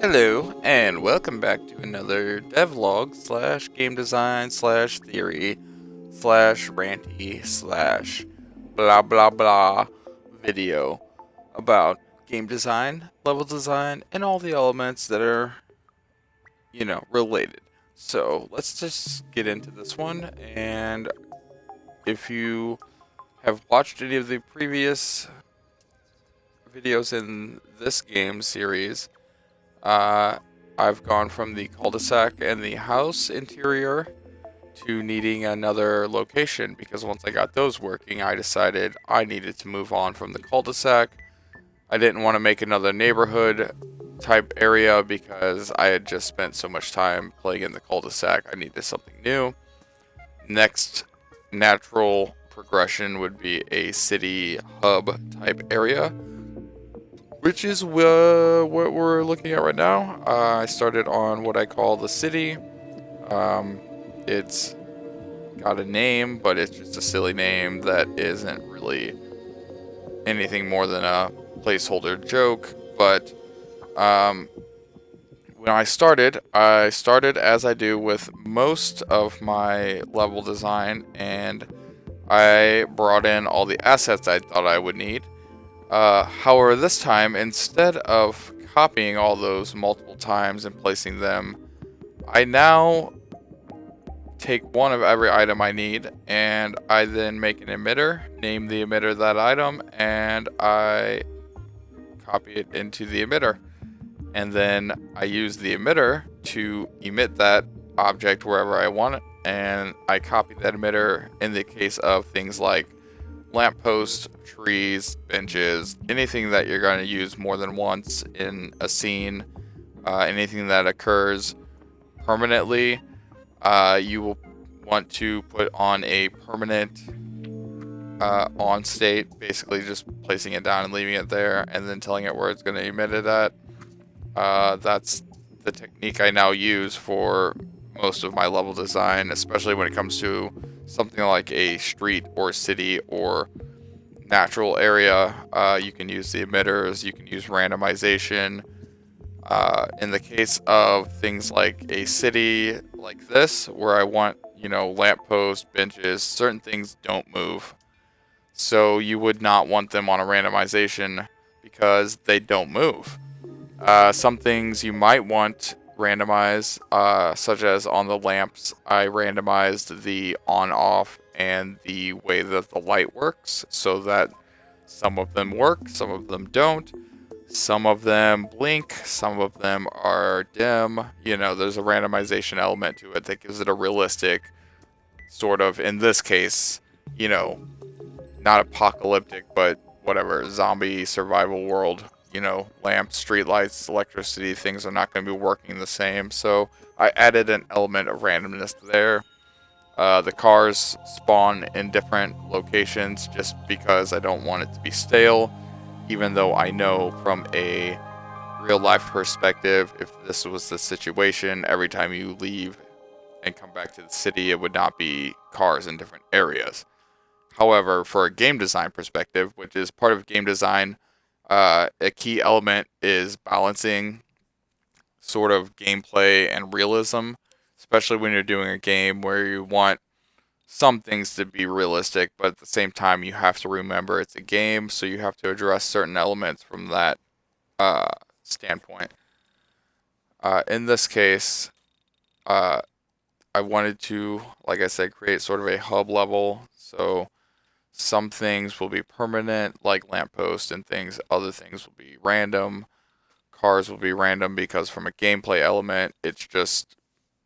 Hello, and welcome back to another devlog slash game design slash theory slash ranty slash blah blah blah video about game design, level design, and all the elements that are, related. So let's just get into this one. And if you have watched any of the previous videos in this game series, I've gone from the cul-de-sac and the house interior to needing another location because once I got those working, I decided I needed to move on from the cul-de-sac. I didn't want to make another neighborhood type area because I had just spent so much time playing in the cul-de-sac. I needed something new. Next natural progression would be a city hub type area, which is what we're looking at right now. I started on what I call the city. It's got a name, but it's just a silly name that isn't really anything more than a placeholder joke. But when I started as I do with most of my level design, and I brought in all the assets I thought I would need. However, this time, instead of copying all those multiple times and placing them, I now take one of every item I need, and I then make an emitter, name the emitter that item, and I copy it into the emitter. And then I use the emitter to emit that object wherever I want it, and I copy that emitter in the case of things like lampposts, trees, benches, anything that you're going to use more than once in a scene, anything that occurs permanently, you will want to put on a permanent on state, basically just placing it down and leaving it there, and then telling it where it's going to emit it at. That's the technique I now use for most of my level design, especially when it comes to something like a street or city or natural area. You can use the emitters, you can use randomization. In the case of things like a city like this, where I want, lampposts, benches, certain things don't move. So you would not want them on a randomization because they don't move. Some things you might want randomized, such as on the lamps, I randomized the on-off and the way that the light works, so that some of them work, some of them don't. Some of them blink, some of them are dim. There's a randomization element to it that gives it a realistic, sort of, in this case, not apocalyptic, but whatever, zombie survival world. Lamps, streetlights, electricity, things are not going to be working the same. So I added an element of randomness there. The cars spawn in different locations just because I don't want it to be stale, even though I know from a real life perspective, if this was the situation, every time you leave and come back to the city, it would not be cars in different areas. However, for a game design perspective, which is part of game design, a key element is balancing sort of gameplay and realism, especially when you're doing a game where you want some things to be realistic, but at the same time you have to remember it's a game, so you have to address certain elements from that standpoint. In this case, I wanted to, like I said, create sort of a hub level, so some things will be permanent, like lampposts and things. Other things will be random. Cars will be random because from a gameplay element, it's just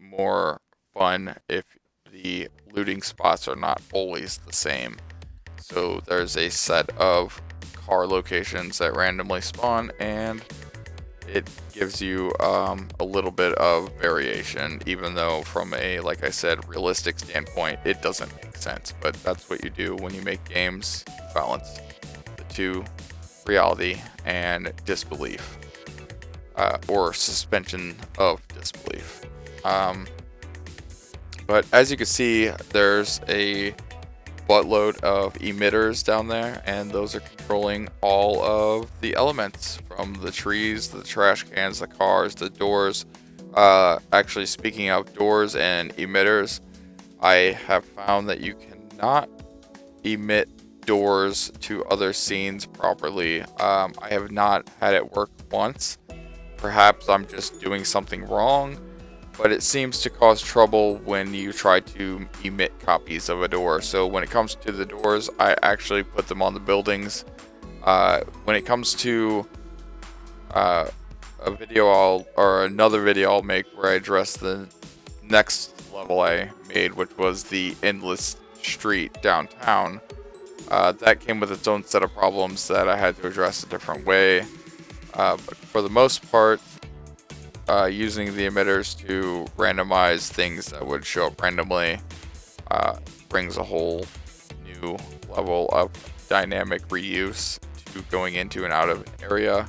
more fun if the looting spots are not always the same. So there's a set of car locations that randomly spawn, and it gives you a little bit of variation, even though from a, like I said, realistic standpoint, it doesn't make sense. But that's what you do when you make games, balance the two, reality and disbelief, or suspension of disbelief. But as you can see, there's a buttload of emitters down there, and those are controlling all of the elements, from the trees, the trash cans, the cars, the doors. Actually, speaking of doors and emitters, I have found that you cannot emit doors to other scenes properly. I have not had it work once. Perhaps I'm just doing something wrong, but it seems to cause trouble when you try to emit copies of a door. So when it comes to the doors, I actually put them on the buildings. When it comes to a video another video I'll make where I address the next level I made, which was the endless street downtown. That came with its own set of problems that I had to address a different way. But for the most part, using the emitters to randomize things that would show up randomly brings a whole new level of dynamic reuse to going into and out of an area.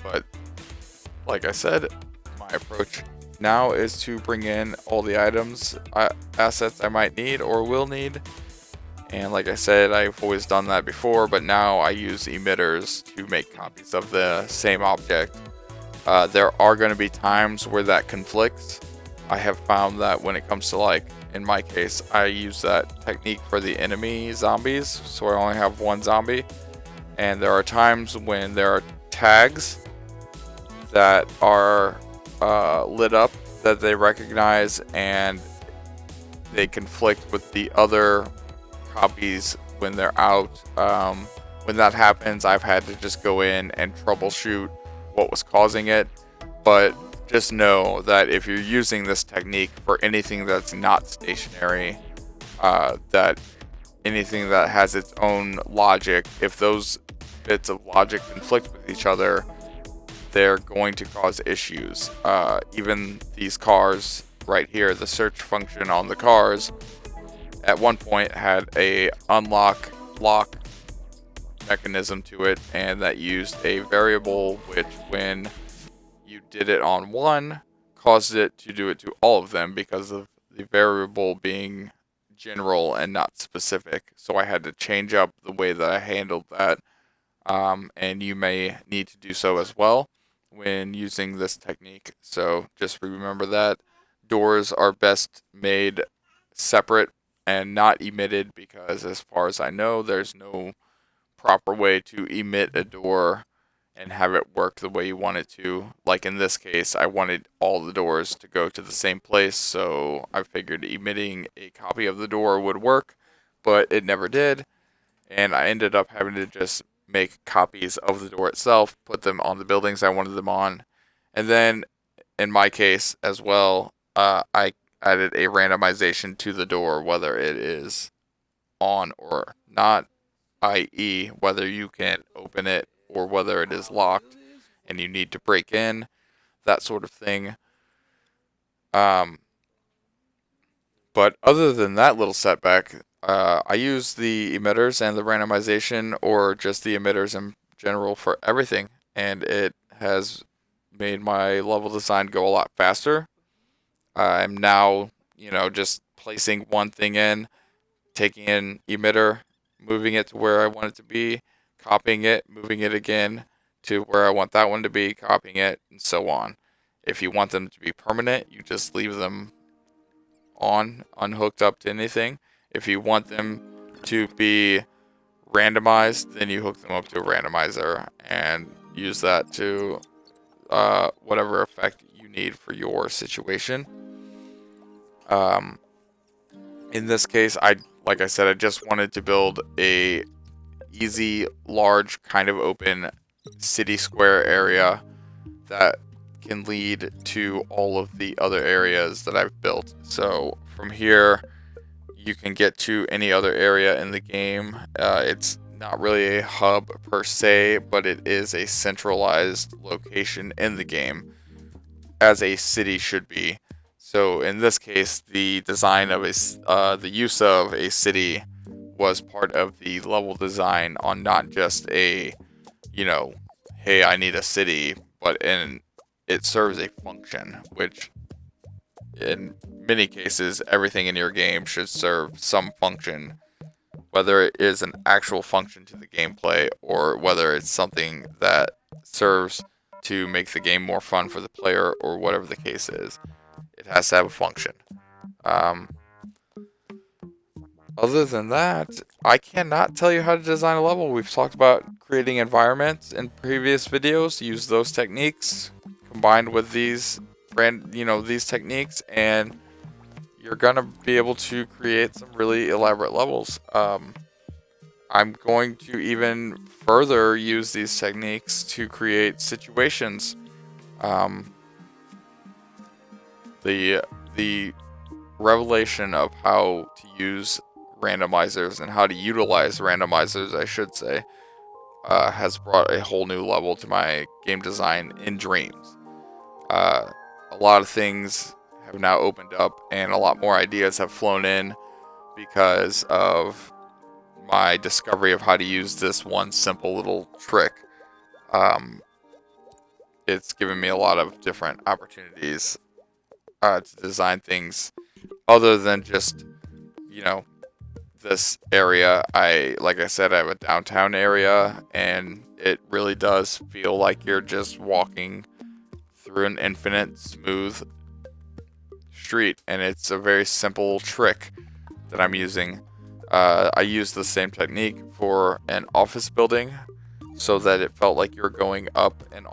But like I said, my approach now is to bring in all the items, assets I might need or will need. And like I said, I've always done that before, but now I use emitters to make copies of the same object. There are going to be times where that conflicts. I have found that when it comes to, like, in my case, I use that technique for the enemy zombies, so I only have one zombie. And there are times when there are tags that are lit up that they recognize, and they conflict with the other copies when they're out. When that happens, I've had to just go in and troubleshoot what was causing it. But just know that if you're using this technique for anything that's not stationary, that anything that has its own logic, if those bits of logic conflict with each other, they're going to cause issues. Even these cars right here, the search function on the cars, at one point had a unlock lock mechanism to it, and that used a variable which, when you did it on one, caused it to do it to all of them because of the variable being general and not specific. So I had to change up the way that I handled that, and you may need to do so as well when using this technique. So just remember that doors are best made separate and not emitted, because as far as I know, there's no proper way to emit a door and have it work the way you want it to. Like in this case, I wanted all the doors to go to the same place, so I figured emitting a copy of the door would work, but it never did, and I ended up having to just make copies of the door itself, put them on the buildings I wanted them on, and then in my case as well, I added a randomization to the door, whether it is on or not, i.e. whether you can open it or whether it is locked and you need to break in, that sort of thing. But other than that little setback, I use the emitters and the randomization, or just the emitters in general, for everything, and it has made my level design go a lot faster. I'm now, just placing one thing in, taking an emitter, moving it to where I want it to be, copying it, moving it again to where I want that one to be, copying it, and so on. If you want them to be permanent, you just leave them on, unhooked up to anything. If you want them to be randomized, then you hook them up to a randomizer and use that to whatever effect you need for your situation. In this case, like I said, I just wanted to build a easy, large, kind of open city square area that can lead to all of the other areas that I've built. So from here, you can get to any other area in the game. It's not really a hub per se, but it is a centralized location in the game, as a city should be. So in this case, the design of the use of a city was part of the level design, on not just a, hey, I need a city, but it serves a function, which in many cases, everything in your game should serve some function, whether it is an actual function to the gameplay or whether it's something that serves to make the game more fun for the player or whatever the case is. It has to have a function. Um, Other than that, I cannot tell you how to design a level. We've talked about creating environments in previous videos. Use those techniques combined with these these techniques, and you're gonna be able to create some really elaborate levels. I'm going to even further use these techniques to create situations. Um, the revelation of how to use randomizers and how to utilize randomizers, I should say, has brought a whole new level to my game design in Dreams. A lot of things have now opened up, and a lot more ideas have flown in because of my discovery of how to use this one simple little trick. It's given me a lot of different opportunities to design things other than just, you know, this area. Like I said, I have a downtown area, and it really does feel like you're just walking through an infinite smooth street, and it's a very simple trick that I'm using. I use the same technique for an office building so that it felt like you're going up and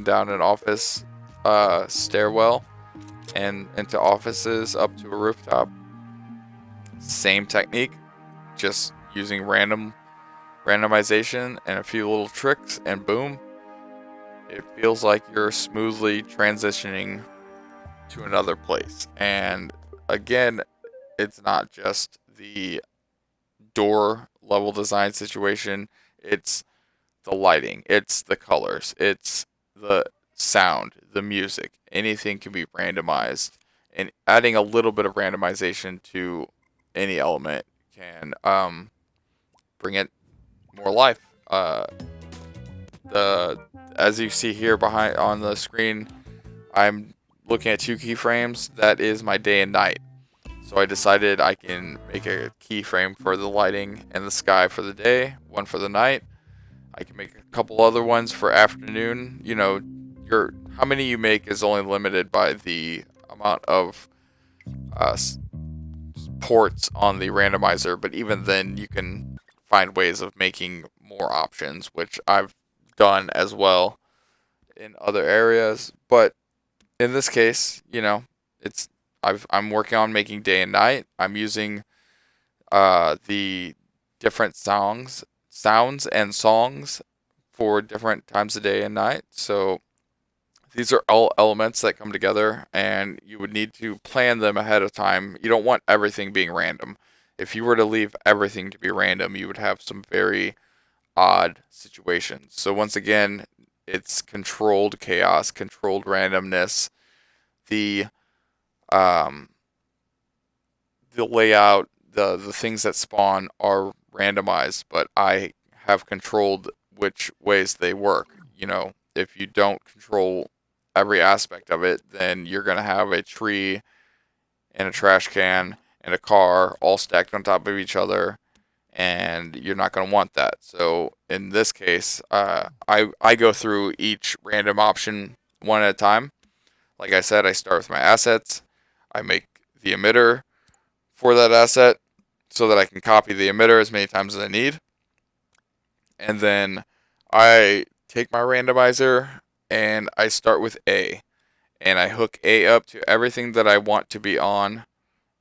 down an office stairwell and into offices up to a rooftop. Same technique, just using randomization and a few little tricks, and boom, it feels like you're smoothly transitioning to another place. And again, it's not just the door level design situation, it's the lighting, it's the colors, it's the sound, the music. Anything can be randomized, and adding a little bit of randomization to any element can bring it more life. As you see here behind on the screen, I'm looking at two keyframes. That is my day and night. So I decided I can make a keyframe for the lighting and the sky for the day, one for the night. I can make a couple other ones for afternoon. You know, how many you make is only limited by the amount of ports on the randomizer, but even then you can find ways of making more options, which I've done as well in other areas. But in this case, you know, I'm working on making day and night. I'm using the different sounds and songs for different times of day and night. So these are all elements that come together, and you would need to plan them ahead of time. You don't want everything being random. If you were to leave everything to be random, you would have some very odd situations. So once again, it's controlled chaos, controlled randomness. The layout, the things that spawn are randomized, but I have controlled which ways they work. You know, if you don't control every aspect of it, then you're going to have a tree and a trash can and a car all stacked on top of each other, and you're not going to want that. So in this case, I go through each random option one at a time. Like I said, I start with my assets. I make the emitter for that asset so that I can copy the emitter as many times as I need. And then I take my randomizer and I start with A. And I hook A up to everything that I want to be on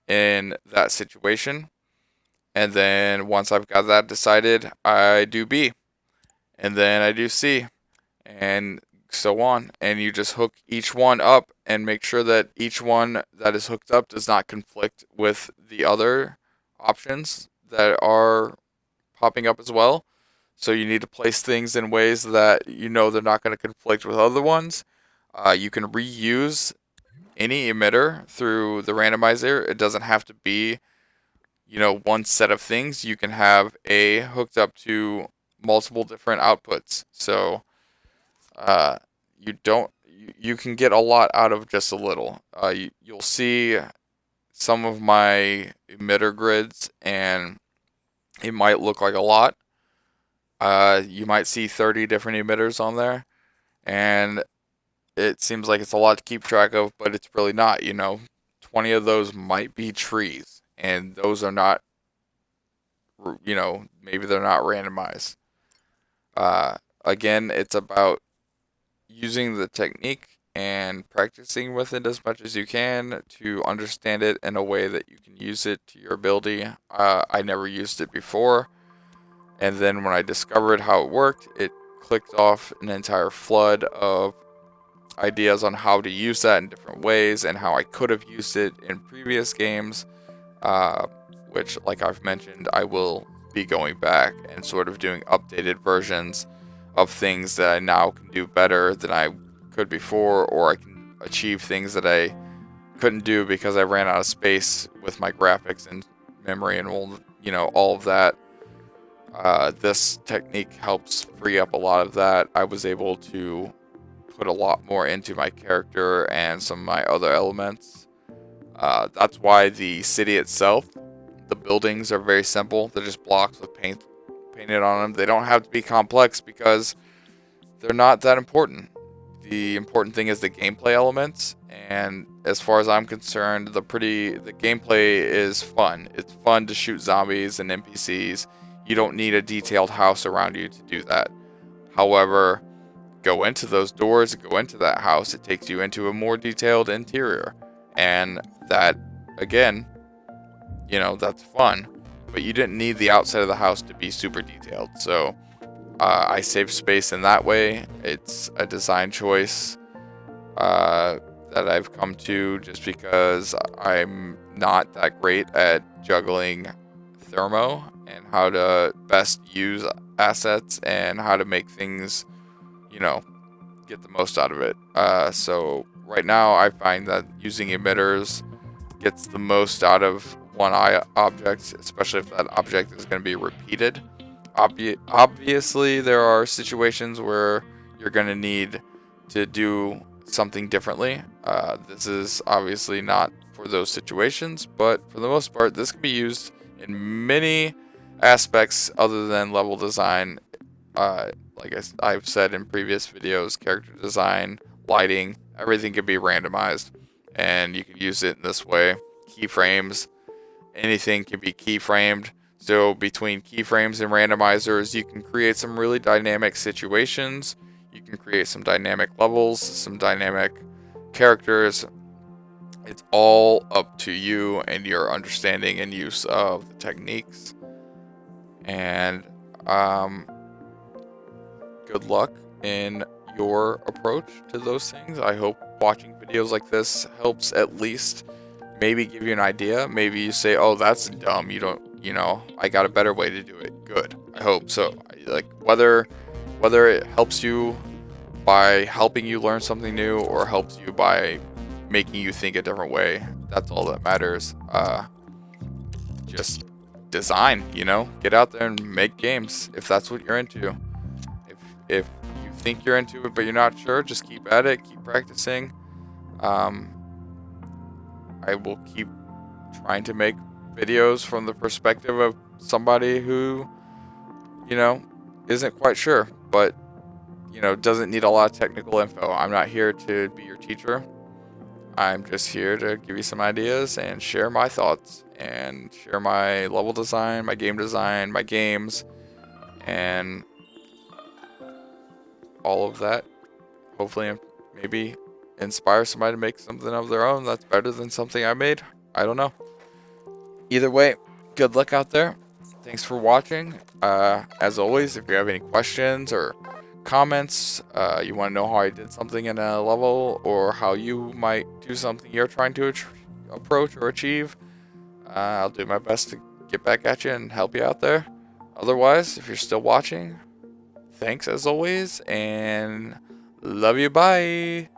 in that situation. And then once I've got that decided, I do B. And then I do C. And so on. And you just hook each one up and make sure that each one that is hooked up does not conflict with the other options that are popping up as well. So you need to place things in ways that you know they're not going to conflict with other ones. You can reuse any emitter through the randomizer. It doesn't have to be, you know, one set of things. You can have A hooked up to multiple different outputs. So you can get a lot out of just a little. You'll see some of my emitter grids, and it might look like a lot. You might see 30 different emitters on there, and it seems like it's a lot to keep track of, but it's really not. 20 of those might be trees, and those are not, maybe they're not randomized. Again, it's about using the technique and practicing with it as much as you can to understand it in a way that you can use it to your ability. I never used it before, and then when I discovered how it worked, it clicked off an entire flood of ideas on how to use that in different ways and how I could have used it in previous games, which, like I've mentioned, I will be going back and sort of doing updated versions of things that I now can do better than I could before, or I can achieve things that I couldn't do because I ran out of space with my graphics and memory and all of that. This technique helps free up a lot of that. I was able to put a lot more into my character and some of my other elements. That's why the city itself, the buildings are very simple. They're just blocks with paint painted on them. They don't have to be complex because they're not that important. The important thing is the gameplay elements, and as far as I'm concerned, the gameplay is fun. It's fun to shoot zombies and NPCs. You don't need a detailed house around you to do that. However, go into those doors, go into that house, it takes you into a more detailed interior, and that, again, that's fun, but you didn't need the outside of the house to be super detailed. So I save space in that way. It's a design choice that I've come to just because I'm not that great at juggling thermo and how to best use assets and how to make things, get the most out of it. So right now I find that using emitters gets the most out of one object, especially if that object is going to be repeated. Obviously, there are situations where you're going to need to do something differently. This is obviously not for those situations, but for the most part, this can be used in many aspects other than level design. Like I've said in previous videos, character design, lighting, everything can be randomized, and you can use it in this way. Keyframes, anything can be keyframed. So between keyframes and randomizers, you can create some really dynamic situations. You can create some dynamic levels, some dynamic characters. It's all up to you and your understanding and use of the techniques. And good luck in your approach to those things. I hope watching videos like this helps at least maybe give you an idea. Maybe you say, oh, that's dumb. I got a better way to do it. Good. I hope so. Whether it helps you by helping you learn something new or helps you by making you think a different way, that's all that matters. Just design, get out there and make games if that's what you're into. If you think you're into it but you're not sure, just keep at it, keep practicing. I will keep trying to make videos from the perspective of somebody who, isn't quite sure, but, doesn't need a lot of technical info. I'm not here to be your teacher. I'm just here to give you some ideas and share my thoughts and share my level design, my game design, my games, and all of that. Hopefully, maybe inspire somebody to make something of their own that's better than something I made. I don't know. Either way, good luck out there. Thanks for watching. As always, if you have any questions or comments, you want to know how I did something in a level or how you might do something you're trying to approach or achieve, I'll do my best to get back at you and help you out there. Otherwise, if you're still watching, thanks as always, and love you. Bye.